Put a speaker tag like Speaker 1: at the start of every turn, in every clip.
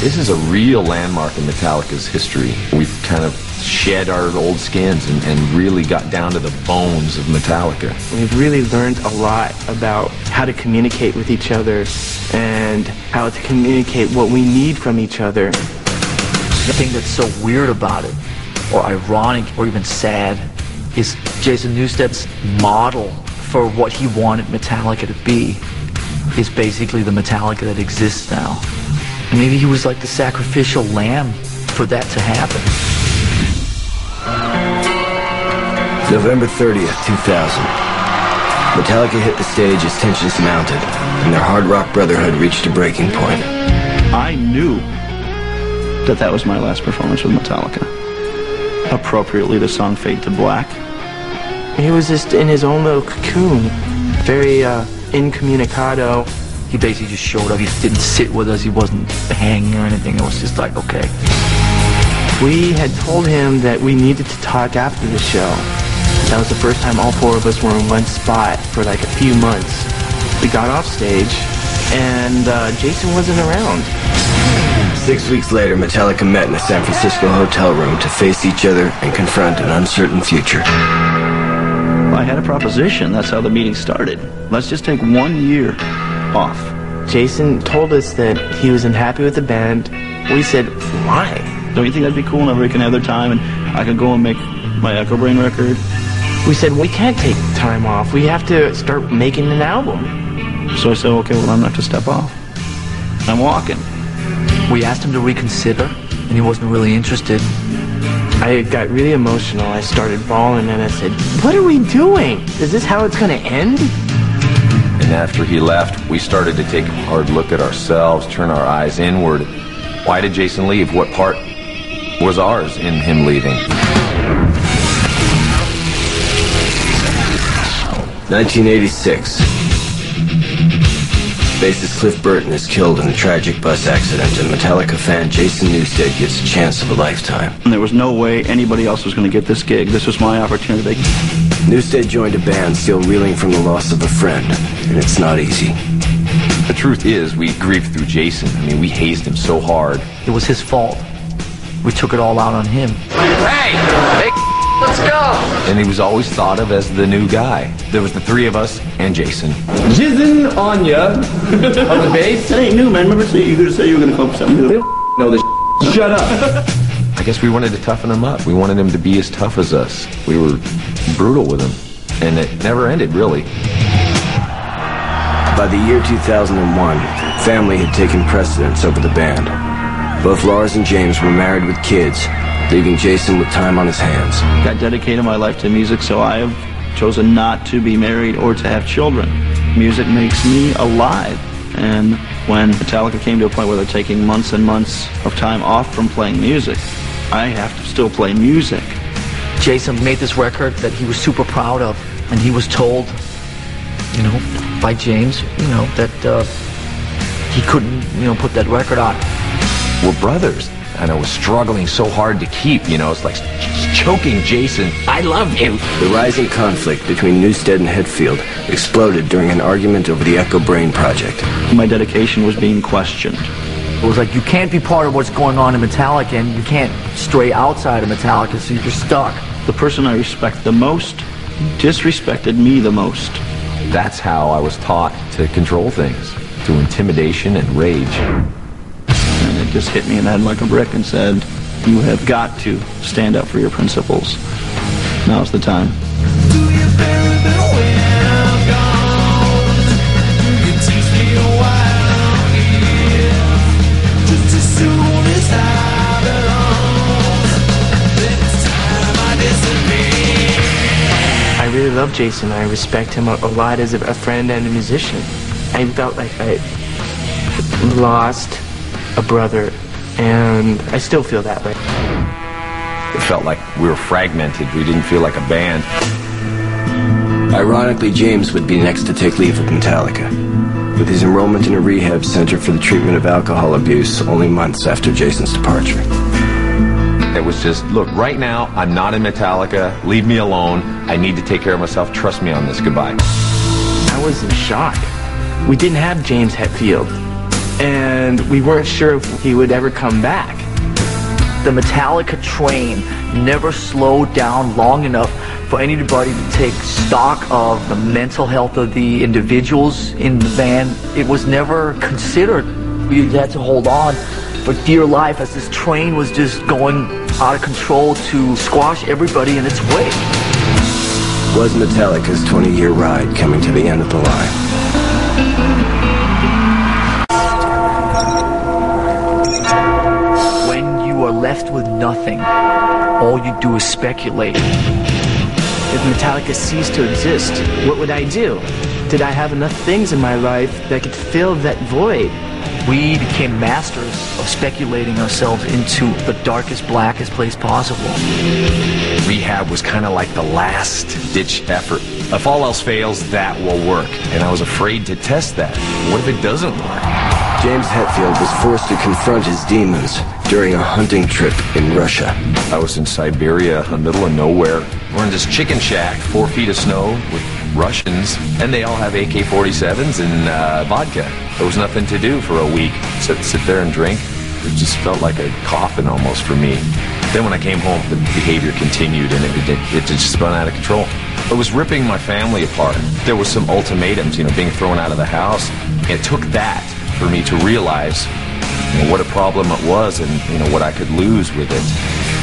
Speaker 1: This is a real landmark in Metallica's history. We've kind of shed our old skins and really got down to the bones of Metallica.
Speaker 2: We've really learned a lot about how to communicate with each other and how to communicate what we need from each other.
Speaker 3: The thing that's so weird about it, or ironic, or even sad, is Jason Newsted's model for what he wanted Metallica to be is basically the Metallica that exists now. And maybe he was like the sacrificial lamb for that to happen.
Speaker 4: November 30th, 2000. Metallica hit the stage as tensions mounted, and their hard rock brotherhood reached a breaking point.
Speaker 5: I knew that was my last performance with Metallica. Appropriately, the song Fade to Black.
Speaker 2: He was just in his own little cocoon, very incommunicado.
Speaker 3: He basically just showed up. He didn't sit with us. He wasn't hanging or anything. It was just like, okay.
Speaker 2: We had told him that we needed to talk after the show. That was the first time all four of us were in one spot for like a few months. We got off stage, and Jason wasn't around.
Speaker 4: 6 weeks later, Metallica met in a San Francisco hotel room to face each other and confront an uncertain future.
Speaker 5: I had a proposition. That's how the meeting started. Let's just take 1 year off.
Speaker 2: Jason told us that he was unhappy with the band. We said, why?
Speaker 5: Don't you think that'd be cool? And we can have their time, and I could go and make my Echo Brain record.
Speaker 2: We said, we can't take time off. We have to start making an album.
Speaker 5: So I said, okay, well, I'm going to have to step off. I'm walking.
Speaker 3: We asked him to reconsider, and he wasn't really interested.
Speaker 2: I got really emotional. I started bawling, and I said, what are we doing? Is this how it's going to end?
Speaker 1: And after he left, we started to take a hard look at ourselves, turn our eyes inward. Why did Jason leave? What part was ours in him leaving?
Speaker 4: 1986. Bassist Cliff Burton is killed in a tragic bus accident, and Metallica fan Jason Newsted gets a chance of a lifetime.
Speaker 5: And there was no way anybody else was going to get this gig. This was my opportunity.
Speaker 4: Newsted joined a band still reeling from the loss of a friend, and it's not easy.
Speaker 1: The truth is, we grieved through Jason. I mean, we hazed him so hard.
Speaker 3: It was his fault. We took it all out on him.
Speaker 6: Hey, let's go!
Speaker 1: And he was always thought of as the new guy. There was the three of us and Jason.
Speaker 7: Jizzin' on ya on the bass.
Speaker 5: That ain't new, man. Remember you could say you were going to come up with something new.
Speaker 7: No, this shut up.
Speaker 1: I guess we wanted to toughen him up. We wanted him to be as tough as us. We were brutal with him. And it never ended, really.
Speaker 4: By the year 2001, family had taken precedence over the band. Both Lars and James were married with kids, leaving Jason with time on his hands.
Speaker 5: I dedicated my life to music, so I have chosen not to be married or to have children. Music makes me alive. And when Metallica came to a point where they're taking months and months of time off from playing music, I have to still play music.
Speaker 3: Jason made this record that he was super proud of, and he was told, you know, by James, you know, that he couldn't, you know, put that record on.
Speaker 1: We're brothers, and I was struggling so hard to keep, you know, it's like choking Jason. I love you.
Speaker 4: The rising conflict between Newsted and Hetfield exploded during an argument over the Echo Brain project.
Speaker 5: My dedication was being questioned.
Speaker 3: It was like, you can't be part of what's going on in Metallica, and you can't stray outside of Metallica, so you're stuck.
Speaker 5: The person I respect the most disrespected me the most.
Speaker 1: That's how I was taught to control things, through intimidation and rage.
Speaker 5: And it just hit me in the head like a brick and said, you have got to stand up for your principles. Now's the time.
Speaker 2: I really love Jason. I respect him a lot as a friend and a musician. I felt like I lost a brother, and I still feel that way.
Speaker 1: It felt like we were fragmented. We didn't feel like a band.
Speaker 4: Ironically, James would be next to take leave of Metallica, with his enrollment in a rehab center for the treatment of alcohol abuse only months after Jason's departure.
Speaker 1: It was just, look, right now, I'm not in Metallica. Leave me alone. I need to take care of myself. Trust me on this. Goodbye.
Speaker 2: I was in shock. We didn't have James Hetfield. and we weren't sure if he would ever come back.
Speaker 3: The Metallica train never slowed down long enough for anybody to take stock of the mental health of the individuals in the band. It was never considered. We had to hold on for dear life as this train was just going out of control to squash everybody in its way.
Speaker 4: Was Metallica's 20-year ride coming to the end of the line?
Speaker 3: Are left with nothing. All you do is speculate.
Speaker 2: If Metallica ceased to exist, what would I do? Did I have enough things in my life that could fill that void?
Speaker 3: We became masters of speculating ourselves into the darkest, blackest place possible.
Speaker 1: Rehab was kind of like the last-ditch effort. If all else fails, that will work. And I was afraid to test that. What if it doesn't work?
Speaker 4: James Hetfield was forced to confront his demons during a hunting trip in Russia.
Speaker 1: I was in Siberia, in the middle of nowhere. We're in this chicken shack, 4 feet of snow, with Russians, and they all have AK-47s and vodka. There was nothing to do for a week. Sit there and drink. It just felt like a coffin almost for me. Then when I came home, the behavior continued, and it just spun out of control. It was ripping my family apart. There was some ultimatums, being thrown out of the house. It took that for me to realize what a problem it was and what I could lose with it.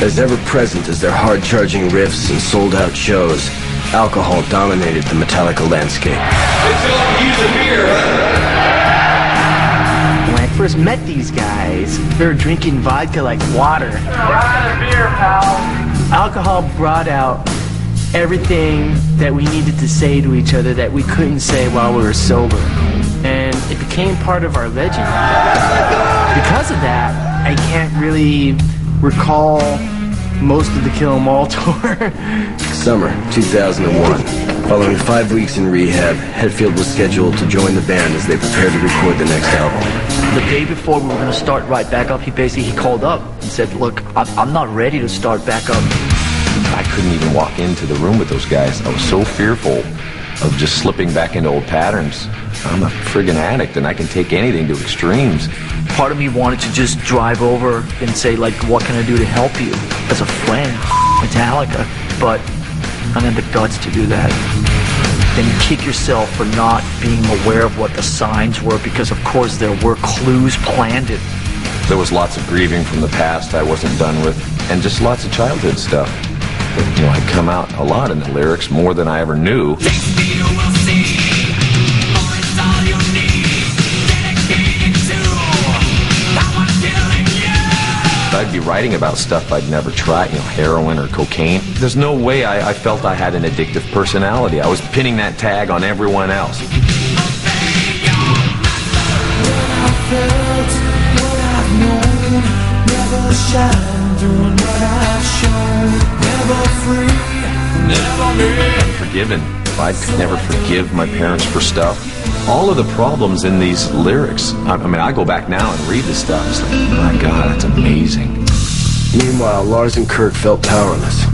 Speaker 4: As ever present as their hard-charging riffs and sold-out shows, alcohol dominated the Metallica landscape.
Speaker 2: When I first met these guys, they were drinking vodka like water.
Speaker 6: Beer, pal.
Speaker 2: Alcohol brought out everything that we needed to say to each other that we couldn't say while we were sober. And it became part of our legend. Because of that, I can't really recall most of the Kill 'Em All tour.
Speaker 4: Summer 2001. Following 5 weeks in rehab, Hetfield was scheduled to join the band as they prepared to record the next album.
Speaker 3: The day before we were going to start right back up, he called up and said, look, I'm not ready to start back up.
Speaker 1: I couldn't even walk into the room with those guys. I was so fearful of just slipping back into old patterns. I'm a friggin' addict, and I can take anything to extremes.
Speaker 3: Part of me wanted to just drive over and say, like, what can I do to help you? As a friend, Metallica. But I didn't have the guts to do that. Then you kick yourself for not being aware of what the signs were, because of course there were clues planted.
Speaker 1: There was lots of grieving from the past I wasn't done with, and just lots of childhood stuff. But, I'd come out a lot in the lyrics, more than I ever knew. I'd be writing about stuff I'd never tried, heroin or cocaine. There's no way I felt I had an addictive personality. I was pinning that tag on everyone else. Unforgiven. I could never forgive my parents for stuff. All of the problems in these lyrics, I go back now and read this stuff. It's like, my God, that's amazing.
Speaker 4: Meanwhile, Lars and Kirk felt powerless.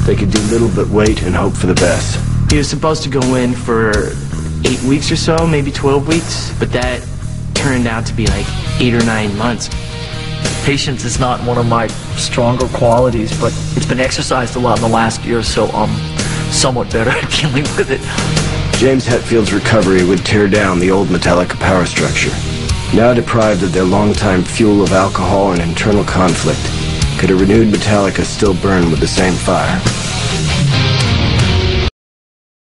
Speaker 4: They could do little but wait and hope for the best.
Speaker 2: He was supposed to go in for 8 weeks or so, maybe 12 weeks, but that turned out to be like 8 or 9 months.
Speaker 3: Patience is not one of my stronger qualities, but it's been exercised a lot in the last year, so I'm somewhat better at dealing with it.
Speaker 4: James Hetfield's recovery would tear down the old Metallica power structure. Now deprived of their longtime fuel of alcohol and internal conflict, could a renewed Metallica still burn with the same fire?